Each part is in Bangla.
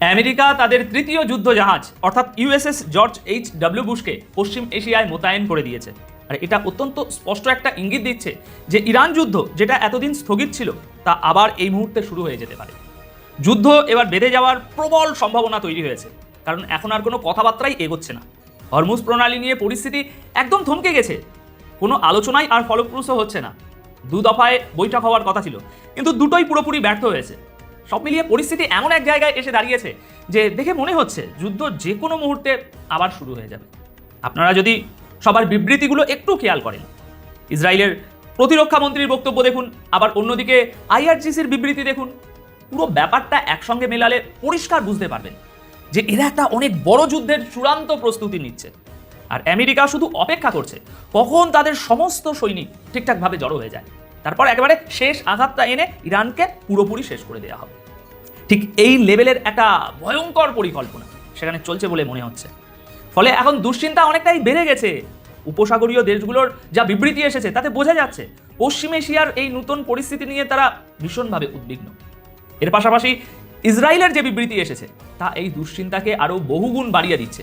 আমেরিকা তাদের তৃতীয় যুদ্ধ জাহাজ অর্থাৎ ইউএসএস জর্জ এইচ.ডব্লিউ. বুশকে পশ্চিম এশিয়ায় মোতায়েন করে দিয়েছে। আর এটা অত্যন্ত স্পষ্ট একটা ইঙ্গিত দিচ্ছে যে ইরান যুদ্ধ যেটা এতদিন স্থগিত ছিল তা আবার এই মুহূর্তে শুরু হয়ে যেতে পারে। যুদ্ধ এবার বেঁধে যাওয়ার প্রবল সম্ভাবনা তৈরি হয়েছে, কারণ এখন আর কোনো কথাবার্তাই এগোচ্ছে না। হরমুজ প্রণালী নিয়ে পরিস্থিতি একদম থমকে গেছে, কোনো আলোচনাই আর ফলপ্রসূ হচ্ছে না। দু দফায় বৈঠক হওয়ার কথা ছিল, কিন্তু দুটোই পুরোপুরি ব্যর্থ হয়েছে। সব মিলিয়ে পরিস্থিতি এমন এক জায়গায় এসে দাঁড়িয়েছে যে দেখে মনে হচ্ছে যুদ্ধ যে কোনো মুহূর্তে আবার শুরু হয়ে যাবে। আপনারা যদি সবার বিবৃতিগুলো একটু খেয়াল করেন, ইসরায়েলের প্রতিরক্ষা মন্ত্রীর বক্তব্য দেখুন, আবার অন্যদিকে আইআরজিসির বিবৃতি দেখুন, পুরো ব্যাপারটা একসঙ্গে মেলালে পরিষ্কার বুঝতে পারবেন যে এরা একটা অনেক বড় যুদ্ধের চূড়ান্ত প্রস্তুতি নিচ্ছে। আর আমেরিকা শুধু অপেক্ষা করছে কখন তাদের সমস্ত সৈনিক ঠিকঠাকভাবে জড়ো হয়ে যায়, তারপর একেবারে শেষ আঘাতটা এনে ইরানকে পুরোপুরি শেষ করে দেওয়া হবে। ঠিক এই লেভেলের একটা ভয়ঙ্কর পরিকল্পনা সেখানে চলছে বলে মনে হচ্ছে। ফলে এখন দুশ্চিন্তা অনেকটাই বেড়ে গেছে। উপসাগরীয় দেশগুলোর যা বিবৃতি এসেছে তাতে বোঝা যাচ্ছে পশ্চিম এশিয়ার এই নতুন পরিস্থিতি নিয়ে তারা ভীষণভাবে উদ্বিগ্ন। এর পাশাপাশি ইসরায়েলের যে বিবৃতি এসেছে তা এই দুশ্চিন্তাকে আরও বহুগুণ বাড়িয়ে দিচ্ছে।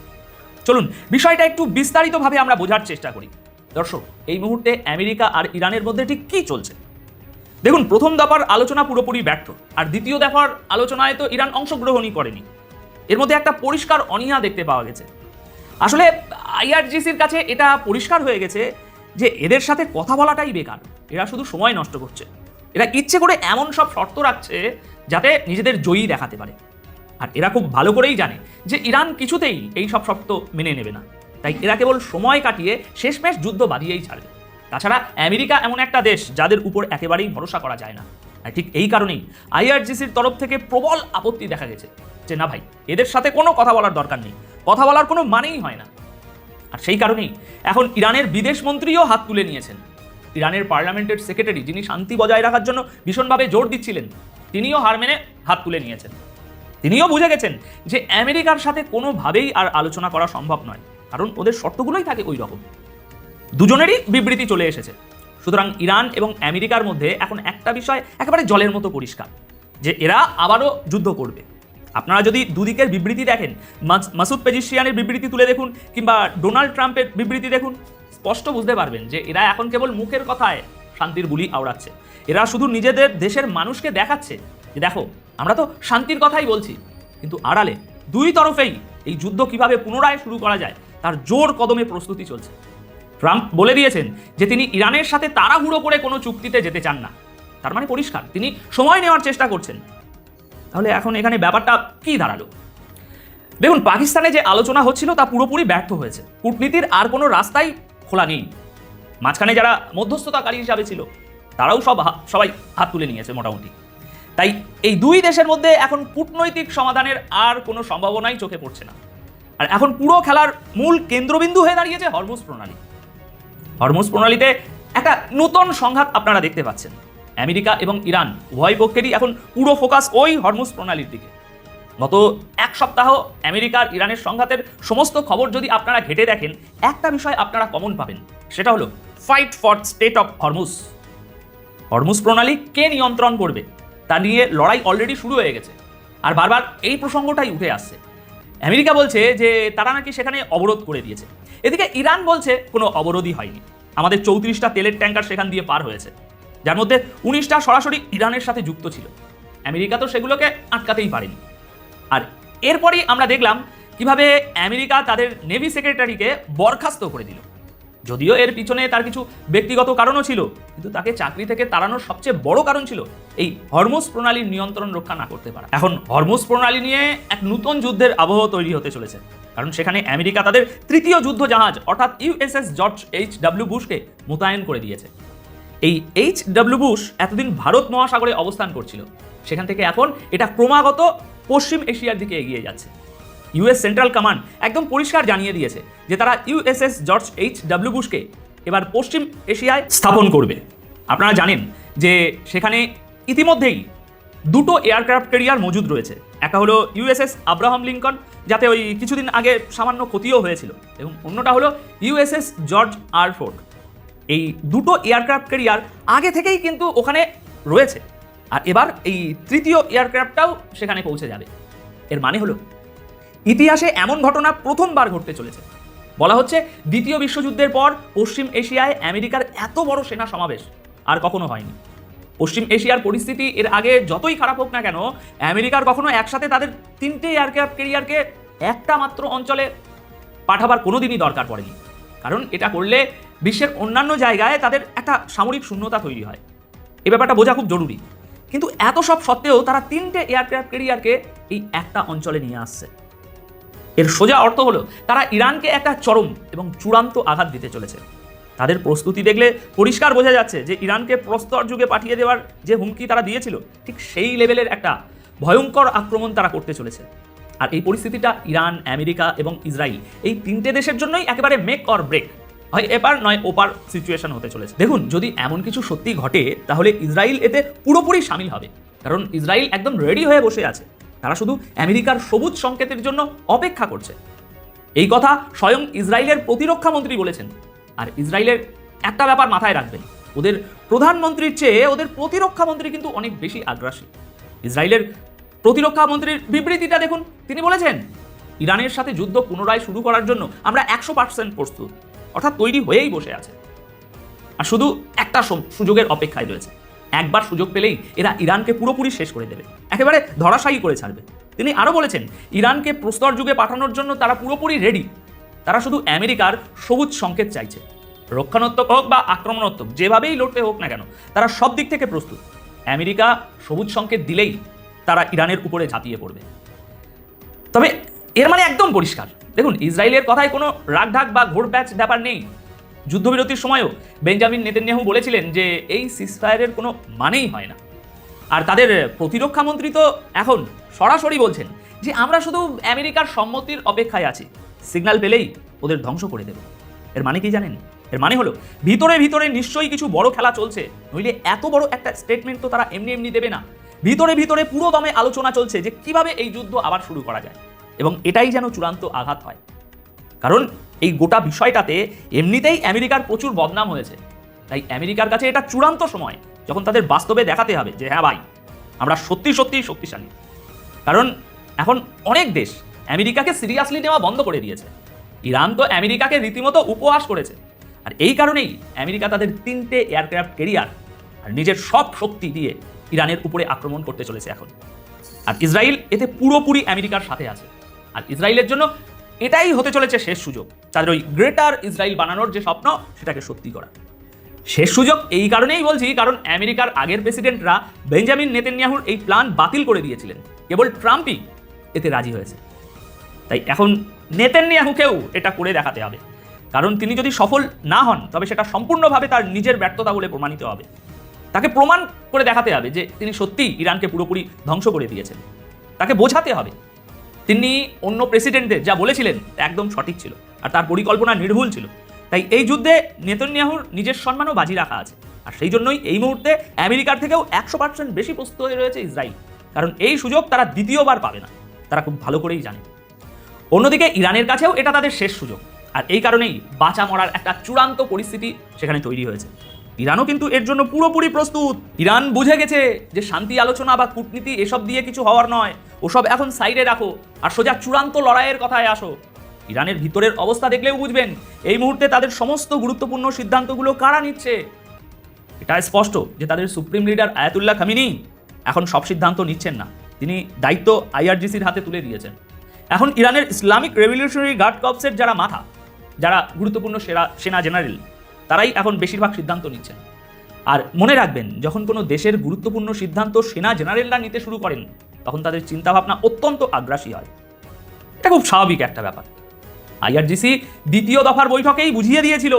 চলুন বিষয়টা একটু বিস্তারিতভাবে আমরা বোঝার চেষ্টা করি। দর্শক, এই মুহূর্তে আমেরিকা আর ইরানের মধ্যে ঠিক কী চলছে দেখুন। প্রথম দফার আলোচনা পুরোপুরি ব্যর্থ, আর দ্বিতীয় দফার আলোচনায় তো ইরান অংশগ্রহণই করেনি। এর মধ্যে একটা পরিষ্কার অনীহা দেখতে পাওয়া গেছে। আসলে আইআরজিসির কাছে এটা পরিষ্কার হয়ে গেছে যে এদের সাথে কথা বলাটাই বেকার, এরা শুধু সময় নষ্ট করছে। এরা ইচ্ছে করে এমন সব শর্ত রাখছে যাতে নিজেদের জয়ী দেখাতে পারে। আর এরা খুব ভালো করেই জানে যে ইরান কিছুতেই এই সব শর্ত মেনে নেবে না, তাই এরা কেবল সময় কাটিয়ে শেষমেশ যুদ্ধ বাঁধিয়েই ছাড়বে। তাছাড়া আমেরিকা এমন একটা দেশ যাদের উপর একেবারেই ভরসা করা যায় না। আর ঠিক এই কারণেই আইআরজিসির তরফ থেকে প্রবল আপত্তি দেখা গেছে যে না ভাই, এদের সাথে কোনো কথা বলার দরকার নেই, কথা বলার কোনো মানেই হয় না। আর সেই কারণেই এখন ইরানের বিদেশ মন্ত্রীও হাত তুলে নিয়েছেন। ইরানের পার্লামেন্টের সেক্রেটারি, যিনি শান্তি বজায় রাখার জন্য ভীষণভাবে জোর দিচ্ছিলেন, তিনিও হার মেনে হাত তুলে নিয়েছেন। তিনিও বুঝে গেছেন যে আমেরিকার সাথে কোনোভাবেই আর আলোচনা করা সম্ভব নয়, কারণ ওদের শর্তগুলোই থাকে ওই রকম। দুজনেরই বিবৃতি চলে এসেছে। সুতরাং ইরান এবং আমেরিকার মধ্যে এখন একটা বিষয় একেবারে জলের মতো পরিষ্কার, যে এরা আবারও যুদ্ধ করবে। আপনারা যদি দুদিকের বিবৃতি দেখেন, মাসুদ পেজিশিয়ানের বিবৃতি তুলে দেখুন কিংবা ডোনাল্ড ট্রাম্পের বিবৃতি দেখুন, স্পষ্ট বুঝতে পারবেন যে এরা এখন কেবল মুখের কথায় শান্তির বুলি আওড়াচ্ছে। এরা শুধু নিজেদের দেশের মানুষকে দেখাচ্ছে যে দেখো, আমরা তো শান্তির কথাই বলছি, কিন্তু আড়ালে দুই তরফেই এই যুদ্ধ কিভাবে পুনরায় শুরু করা যায় তার জোর কদমে প্রস্তুতি চলছে। ট্রাম্প বলে দিয়েছেন যে তিনি ইরানের সাথে তাড়াহুড়ো করে কোনো চুক্তিতে যেতে চান না। তার মানে পরিষ্কার, তিনি সময় নেওয়ার চেষ্টা করছেন। তাহলে এখন এখানে ব্যাপারটা কি দাঁড়ালো দেখুন। পাকিস্তানে যে আলোচনা হচ্ছিল তা পুরোপুরি ব্যর্থ হয়েছে। কূটনীতির আর কোনো রাস্তাই খোলা নেই। মাঝখানে যারা মধ্যস্থতাকারী হিসাবে ছিল তারাও সবাই হাত তুলে নিয়েছে মোটামুটি। তাই এই দুই দেশের মধ্যে এখন কূটনৈতিক সমাধানের আর কোনো সম্ভাবনাই চোখে পড়ছে না। আর এখন পুরো খেলার মূল কেন্দ্রবিন্দু হয়ে দাঁড়িয়েছে হরমুজ প্রণালী। হরমুজ প্রণালীতে একটা নতুন সংঘাত আপনারা দেখতে পাচ্ছেন। আমেরিকা এবং ইরান উভয় পক্ষেরই এখন পুরো ফোকাস ওই হরমুজ প্রণালীর দিকে। গত এক সপ্তাহ আমেরিকা আর ইরানের সংঘাতের সমস্ত খবর যদি আপনারা ঘেটে দেখেন, একটা বিষয় আপনারা কমন পাবেন, সেটা হলো fight for state of Hormuz. Hormuz প্রণালী কে নিয়ন্ত্রণ করবে তা নিয়ে লড়াই অলরেডি শুরু হয়ে গেছে। আর বারবার এই প্রসঙ্গটাই উঠে আসছে। আমেরিকা বলছে যে তারা নাকি সেখানে অবরোধ করে দিয়েছে, এদিকে ইরান বলছে কোনো অবরোধই হয়নি, আমাদের 34টা তেলের ট্যাঙ্কার সেখান দিয়ে পার হয়েছে, যার মধ্যে 19টা সরাসরি ইরানের সাথে যুক্ত ছিল। আমেরিকা তো সেগুলোকে আটকাতেই পারেনি। আর এরপরই আমরা দেখলাম কিভাবে আমেরিকা তাদের নেভি সেক্রেটারিকে বরখাস্ত করে দিল। যদিও এর পিছনে তার কিছু ব্যক্তিগত কারণও ছিল, কিন্তু তাকে চাকরি থেকে তাড়ানোর সবচেয়ে বড় কারণ ছিল এই হরমুজ প্রণালীর নিয়ন্ত্রণ রক্ষা না করতে পারা। এখন হরমুজ প্রণালী নিয়ে এক নতুন যুদ্ধের আবহ তৈরি হতে চলেছে, কারণ সেখানে আমেরিকা তাদের তৃতীয় যুদ্ধ জাহাজ অর্থাৎ ইউএসএস জর্জ এইচ.ডব্লিউ. বুশকে মোতায়েন করে দিয়েছে। এই এইচ.ডব্লিউ. বুশ এতদিন ভারত মহাসাগরে অবস্থান করছিল, সেখান থেকে এখন এটা ক্রমাগত পশ্চিম এশিয়ার দিকে এগিয়ে যাচ্ছে। ইউএস সেন্ট্রাল কমান্ড একদম পরিষ্কার জানিয়ে দিয়েছে যে তারা ইউএসএস জর্জ এইচ.ডব্লিউ. বুশকে এবার পশ্চিম এশিয়ায় স্থাপন করবে। আপনারা জানেন যে সেখানে ইতিমধ্যেই দুটো এয়ারক্রাফট ক্যারিয়ার মজুদ রয়েছে। একটা হলো ইউএসএস আব্রাহাম লিঙ্কন, যাতে ওই কিছুদিন আগে সামান্য ক্ষতিও হয়েছিল, এবং অন্যটা হলো ইউএসএস জর্জ আর ফোর্ড। এই দুটো এয়ারক্রাফট ক্যারিয়ার আগে থেকেই কিন্তু ওখানে রয়েছে, আর এবার এই তৃতীয় এয়ারক্রাফটটাও সেখানে পৌঁছে যাবে। এর মানে হলো ইতিহাসে এমন ঘটনা প্রথমবার ঘটতে চলেছে। বলা হচ্ছে দ্বিতীয় বিশ্বযুদ্ধের পর পশ্চিম এশিয়ায় আমেরিকার এত বড় সেনা সমাবেশ আর কখনো হয়নি। পশ্চিম এশিয়ার পরিস্থিতি এর আগে যতই খারাপ হোক না কেন, আমেরিকার কখনো একসাথে তাদের 3টে এয়ারক্রাফট ক্যারিয়ারকে একটা মাত্র অঞ্চলে পাঠাবার কোনোদিনই দরকার পড়েনি। কারণ এটা করলে বিশ্বের অন্যান্য জায়গায় তাদের একটা সামরিক শূন্যতা তৈরি হয়। এই ব্যাপারটা বোঝা খুব জরুরি। কিন্তু এত সব সত্ত্বেও তারা 3টে এয়ারক্রাফট ক্যারিয়ারকে এই একটা অঞ্চলে নিয়ে আসছে। এর সোজা অর্থ হলো তারা ইরানকে একটা চরম এবং চূড়ান্ত আঘাত দিতে চলেছে। তাদের প্রস্তুতি দেখলে পরিষ্কার বোঝা যাচ্ছে যে ইরানকে প্রস্তর যুগে পাঠিয়ে দেওয়ার যে হুমকি তারা দিয়েছিল, ঠিক সেই লেভেলের একটা ভয়ঙ্কর আক্রমণ তারা করতে চলেছে। আর এই পরিস্থিতিটা ইরান, আমেরিকা এবং ইসরায়েল এই 3টে দেশের জন্যই একেবারে মেক অর ব্রেক, হয় এপার নয় ওপার সিচুয়েশন হতে চলেছে। দেখুন, যদি এমন কিছু সত্যি ঘটে তাহলে ইসরায়েল এতে পুরোপুরি সামিল হবে। কারণ ইসরায়েল একদম রেডি হয়ে বসে আছে। তারা শুধু আমেরিকার সবুজ সংকেতের জন্য অপেক্ষা করছে। এই কথা স্বয়ং ইসরায়েলের প্রতিরক্ষা মন্ত্রী বলেছেন। আর ইসরায়েলের একটা ব্যাপার মাথায় রাখবেন, ওদের প্রধানমন্ত্রীর চেয়ে ওদের প্রতিরক্ষা মন্ত্রী কিন্তু অনেক বেশি আগ্রাসী। ইসরায়েলের প্রতিরক্ষা মন্ত্রীর বিবৃতিটা দেখুন, তিনি বলেছেন ইরানের সাথে যুদ্ধ পুনরায় শুরু করার জন্য আমরা 100% প্রস্তুত, অর্থাৎ তৈরি হয়েই বসে আছে। আর শুধু একটা সুযোগের অপেক্ষায় রয়েছে। একবার সুযোগ পেলেই এরা ইরানকে পুরোপুরি শেষ করে দেবে, একেবারে ধরাশায়ী করে ছাড়বে। তিনি আরও বলেছেন ইরানকে প্রস্তর যুগে পাঠানোর জন্য তারা পুরোপুরি রেডি। তারা শুধু আমেরিকার সবুজ সংকেত চাইছে। রক্ষণাত্মক হোক বা আক্রমণাত্মক, যেভাবেই লড়তে হোক না কেন, তারা সব দিক থেকে প্রস্তুত। আমেরিকা সবুজ সংকেত দিলেই তারা ইরানের উপরে ঝাঁপিয়ে পড়বে। তবে এর মানে একদম পরিষ্কার। দেখুন, ইসরায়েলের কথায় কোনো রাগঢাক বা ঘোরপ্যাচ ব্যাপার নেই। যুদ্ধবিরতির সময়ও বেঞ্জামিন নেতানিয়াহু বলেছিলেন যে এই সিজফায়ারের কোনো মানেই হয় না। আর তাদের প্রতিরক্ষা মন্ত্রী তো এখন সরাসরি বলছেন যে আমরা শুধু আমেরিকার সম্মতির অপেক্ষায় আছি, সিগন্যাল পেলেই ওদের ধ্বংস করে দেব। এর মানে কি জানেন? এর মানে হলো ভিতরে ভিতরে নিশ্চয়ই কিছু বড় খেলা চলছে, নইলে এত বড় একটা স্টেটমেন্ট তো তারা এমনি এমনি দেবে না। ভিতরে ভিতরে পুরো দমে আলোচনা চলছে যে কিভাবে এই যুদ্ধ আবার শুরু করা যায়, এবং এটাই যেন চূড়ান্ত আঘাত হয়। কারণ এই গোটা বিষয়টাতে এমনিতেই আমেরিকার প্রচুর বদনাম হয়েছে। তাই আমেরিকার কাছে এটা চূড়ান্ত সময় যখন তাদের বাস্তবে দেখাতে হবে যে হ্যাঁ ভাই, আমরা সত্যি সত্যিই শক্তিশালী। কারণ এখন অনেক দেশ আমেরিকাকে সিরিয়াসলি নেওয়া বন্ধ করে দিয়েছে। ইরান তো আমেরিকাকে রীতিমতো উপহাস করেছে। আর এই কারণেই আমেরিকা তাদের 3টে এয়ারক্রাফট ক্যারিয়ার আর নিজের সব শক্তি দিয়ে ইরানের উপরে আক্রমণ করতে চলেছে এখন। আর ইসরায়েল এতে পুরোপুরি আমেরিকার সাথে আছে। আর ইসরায়েলের জন্য এটাই হতে চলেছে শেষ সুযোগ, তাদের ওই গ্রেটার ইসরায়েল বানানোর যে স্বপ্ন, সেটাকে সত্যি করা। শেষ সুযোগ এই কারণেই বলছি, কারণ আমেরিকার আগের প্রেসিডেন্টরা বেঞ্জামিন নেতানিয়াহুর এই প্ল্যান বাতিল করে দিয়েছিলেন। কেবল ট্রাম্পই এতে রাজি হয়েছে। তাই এখন নেতানিয়াহুকেও এটা করে দেখাতে হবে। কারণ তিনি যদি সফল না হন, তবে সেটা সম্পূর্ণভাবে তার নিজের ব্যর্থতা বলে প্রমাণিত হবে। তাকে প্রমাণ করে দেখাতে হবে যে তিনি সত্যিই ইরানকে পুরোপুরি ধ্বংস করে দিয়েছেন। তাকে বোঝাতে হবে তিনি অন্য প্রেসিডেন্টদের যা বলেছিলেন একদম সঠিক ছিল, আর তার পরিকল্পনা নির্ভুল ছিল। তাই এই যুদ্ধে নেতানিয়াহুর নিজের সম্মানও বাজি রাখা আছে। আর সেই জন্যই এই মুহূর্তে আমেরিকার থেকেও 100% বেশি প্রস্তুত হয়ে রয়েছে ইসরায়েল। কারণ এই সুযোগ তারা দ্বিতীয়বার পাবে না, তারা খুব ভালো করেই জানে। অন্যদিকে ইরানের কাছেও এটা তাদের শেষ সুযোগ। আর এই কারণেই বাঁচা মরার একটা চূড়ান্ত পরিস্থিতি সেখানে তৈরি হয়েছে। ইরানও কিন্তু এর জন্য পুরোপুরি প্রস্তুত। ইরান বুঝে গেছে যে শান্তি আলোচনা বা কূটনীতি এসব দিয়ে কিছু হওয়ার নয়, ওসব এখন সাইডে রাখো আর সোজা চূড়ান্ত লড়াইয়ের কথায় আসো। ইরানের ভিতরের অবস্থা দেখলেও বুঝবেন এই মুহূর্তে তাদের সমস্ত গুরুত্বপূর্ণ সিদ্ধান্তগুলো কারা নিচ্ছে। এটা স্পষ্ট যে তাদের সুপ্রিম লিডার আয়াতুল্লাহ খামিনি এখন সব সিদ্ধান্ত নিচ্ছেন না, তিনি দায়িত্ব আইআরজিসির হাতে তুলে দিয়েছেন। এখন ইরানের ইসলামিক রেভলিউশনারি গার্ড কর্পসের যারা মাথা, যারা গুরুত্বপূর্ণ সেনা জেনারেল, তারাই এখন বেশিরভাগ সিদ্ধান্ত নিচ্ছেন। আর মনে রাখবেন, যখন কোনো দেশের গুরুত্বপূর্ণ সিদ্ধান্ত সেনা জেনারেলরা নিতে শুরু করেন, তখন তাদের চিন্তাভাবনা অত্যন্ত আগ্রাসী হয়। এটা খুব স্বাভাবিক একটা ব্যাপার। আইআরজিসি দ্বিতীয় দফার বৈঠকেই বুঝিয়ে দিয়েছিল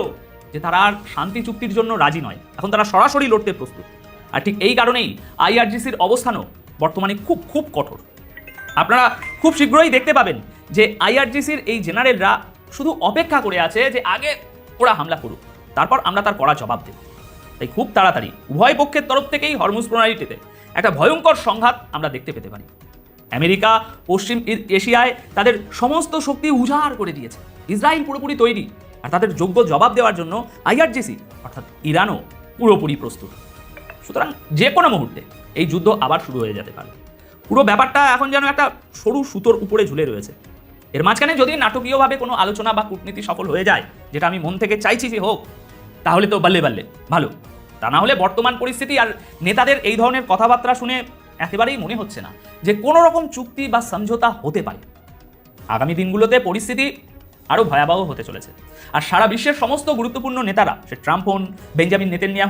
যে তারা আর শান্তি চুক্তির জন্য রাজি নয়, এখন তারা সরাসরি লড়তে প্রস্তুত। আর ঠিক এই কারণেই আইআরজিসির অবস্থানও বর্তমানে খুব খুব কঠোর। আপনারা খুব শীঘ্রই দেখতে পাবেন যে আইআরজিসির এই জেনারেলরা শুধু অপেক্ষা করে আছে যে আগে ওরা হামলা করুক, তারপর আমরা তার কড়া জবাব দেব। তাই খুব তাড়াতাড়ি উভয় পক্ষের তরফ থেকেই হরমুজ প্রণালীটিতে একটা ভয়ঙ্কর সংঘাত আমরা দেখতে পেতে পারি। আমেরিকা পশ্চিম এশিয়ায় তাদের সমস্ত শক্তি উজাড় করে দিয়েছে। ইসরায়েল পুরোপুরি তৈরি, আর তাদের যোগ্য জবাব দেওয়ার জন্য আইআরজিসি অর্থাৎ ইরানও পুরোপুরি প্রস্তুত। সুতরাং যে কোনো মুহূর্তে এই যুদ্ধ আবার শুরু হয়ে যেতে পারে। পুরো ব্যাপারটা এখন যেন একটা সরু সুতোর উপরে ঝুলে রয়েছে। এর মাঝখানে যদি নাটকীয়ভাবে কোনো আলোচনা বা কূটনীতি সফল হয়ে যায়, যেটা আমি মন থেকে চাইছি যে হোক, তাহলে তো বাল্লে বাল্লে ভালো। তা না হলে বর্তমান পরিস্থিতি আর নেতাদের এই ধরনের কথাবার্তা শুনে একেবারেই মনে হচ্ছে না যে কোনো রকম চুক্তি বা সমঝোতা হতে পারে। আগামী দিনগুলোতে পরিস্থিতি আরও ভয়াবহ হতে চলেছে। আর সারা বিশ্বের সমস্ত গুরুত্বপূর্ণ নেতারা, সে ট্রাম্প হন, বেঞ্জামিন নেতানিয়াহু